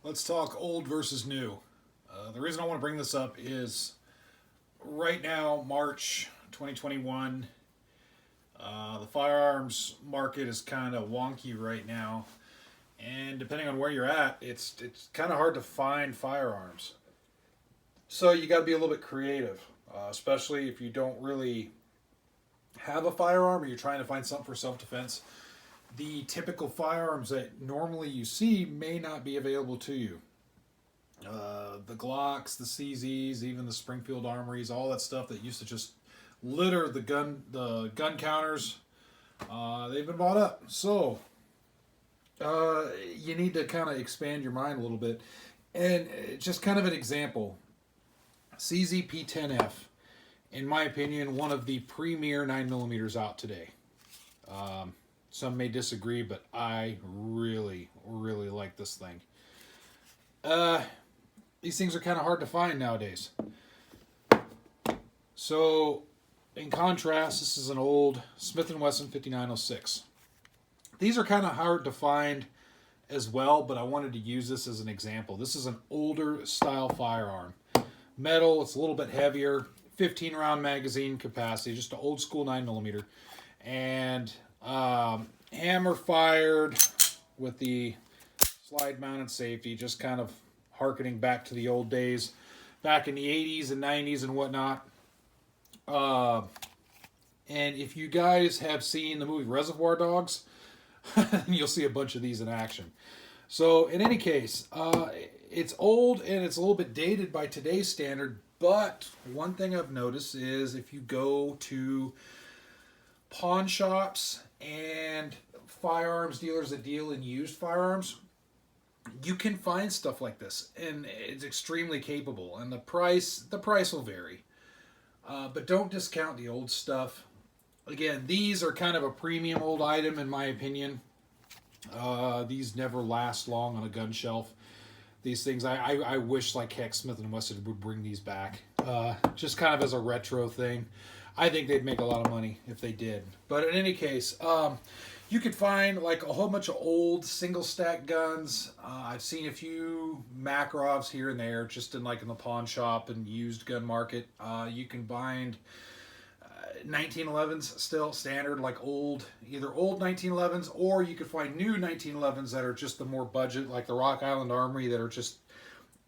Let's talk old versus new. The reason I want to bring this up is right now, March 2021, the firearms market is kind of wonky right now. And depending on where you're at, it's kind of hard to find firearms. So you got to be a little bit creative, especially if you don't really have a firearm or you're trying to find something for self defense. The typical firearms that normally you see may not be available to you. The Glocks, the CZs, even the Springfield Armories, all that stuff that used to just litter the gun counters, they've been bought up. So you need to kind of expand your mind a little bit. And just kind of an example, CZP-10F, in my opinion, one of the premier 9 millimeters out today. Some may disagree, but I really, really like this thing. Uh, these things are kind of hard to find nowadays. So, in contrast, this is an old Smith & Wesson 5906. These are kind of hard to find as well, but I wanted to use this as an example. This is an older style firearm. Metal, it's a little bit heavier, 15 round magazine capacity, just an old school 9 millimeter. And hammer fired with the slide mounted safety, just kind of harkening back to the old days, back in the 80s and 90s and whatnot. And if you guys have seen the movie Reservoir Dogs, you'll see a bunch of these in action. So in any case, it's old and it's a little bit dated by today's standard, but one thing I've noticed is if you go to pawn shops and firearms dealers that deal in used firearms, you can find stuff like this, and it's extremely capable. And the price will vary, but don't discount the old stuff. Again, these are kind of a premium old item in my opinion. These never last long on a gun shelf. These things, I wish like heck Smith & Wesson would bring these back, just kind of as a retro thing. I think they'd make a lot of money if they did. But in any case, you could find like a whole bunch of old single stack guns. I've seen a few Makarovs here and there, just in the pawn shop and used gun market. You can find 1911s still standard, like either old 1911s, or you could find new 1911s that are just the more budget, like the Rock Island Armory, that are just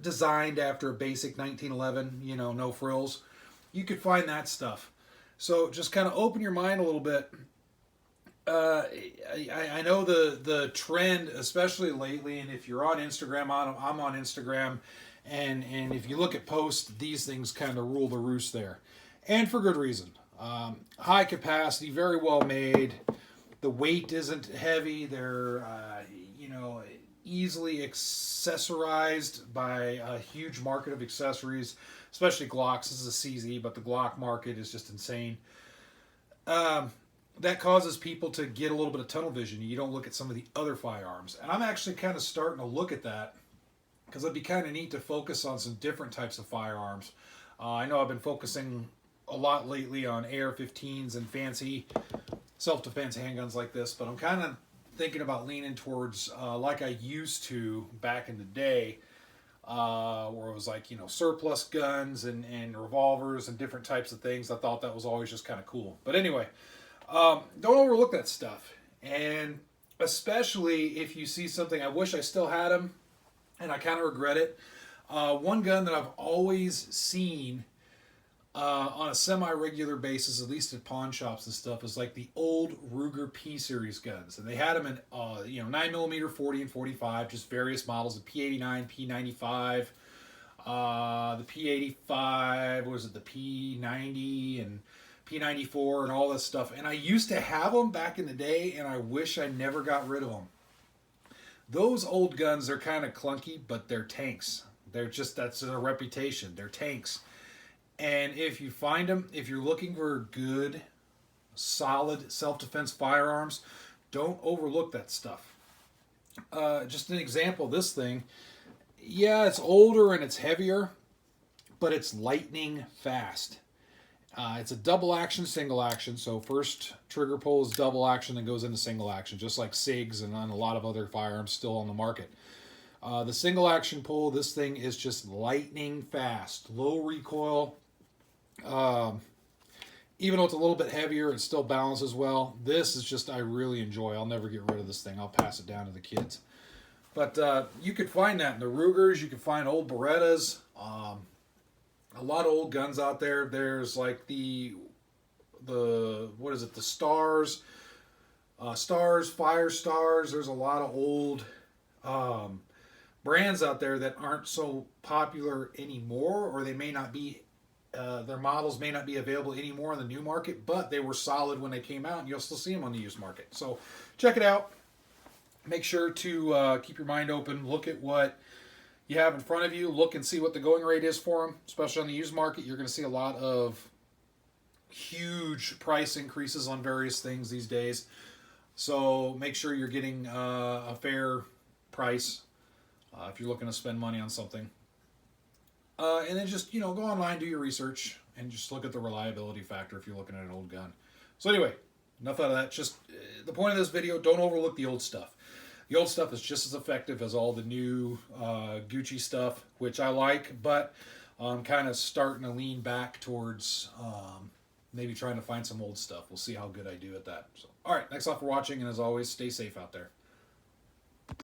designed after a basic 1911, no frills. You could find that stuff. So just kind of open your mind a little bit. I know the trend, especially lately, and if you're on Instagram, I'm on Instagram, and if you look at posts, these things kind of rule the roost there, and for good reason. High capacity, very well made. The weight isn't heavy. They're easily accessorized by a huge market of accessories, especially Glocks. This is a CZ, but the Glock market is just insane. That causes people to get a little bit of tunnel vision. You don't look at some of the other firearms. And I'm actually kind of starting to look at that because it'd be kind of neat to focus on some different types of firearms. I know I've been focusing a lot lately on AR-15s and fancy self-defense handguns like this, but I'm kind of thinking about leaning towards like I used to back in the day, where it was like, surplus guns and revolvers and different types of things. I thought that was always just kind of cool. But anyway, don't overlook that stuff. And especially if you see something, I wish I still had them, and I kind of regret it. One gun that I've always seen on a semi-regular basis, at least at pawn shops and stuff, is like the old Ruger P series guns, and they had them in 9 millimeter, 40 and 45, just various models: the P89, P95, the P85, what was it, the P90 and P94 and all this stuff. And I used to have them back in the day, and I wish I never got rid of them. Those old guns are kind of clunky, but they're tanks. That's their reputation. They're tanks. And if you find them, if you're looking for good, solid self-defense firearms, don't overlook that stuff. Just an example, this thing, yeah, it's older and it's heavier, but it's lightning fast. It's a double action, single action. So first trigger pull is double action, then goes into single action, just like SIGs and a lot of other firearms still on the market. The single action pull, this thing is just lightning fast, low recoil. Um, Even though it's a little bit heavier, it still balances well. This is just, I really enjoy. I'll never get rid of this thing. I'll pass it down to the kids. But you could find that in the Rugers. You could find old Berettas. A lot of old guns out there. There's like the what is it? The Stars, Stars, Fire Stars. There's a lot of old brands out there that aren't so popular anymore, or they may not be. Their models may not be available anymore in the new market, but they were solid when they came out, and you'll still see them on the used market. So check it out. Make sure to keep your mind open. Look at what you have in front of you. Look and see what the going rate is for them, especially on the used market. You're going to see a lot of huge price increases on various things these days. So make sure you're getting a fair price if you're looking to spend money on something. And then just, go online, do your research, and just look at the reliability factor if you're looking at an old gun. So anyway, enough out of that. Just the point of this video, don't overlook the old stuff. The old stuff is just as effective as all the new Gucci stuff, which I like, but I'm kind of starting to lean back towards maybe trying to find some old stuff. We'll see how good I do at that. So, all right, thanks a lot for watching, and as always, stay safe out there.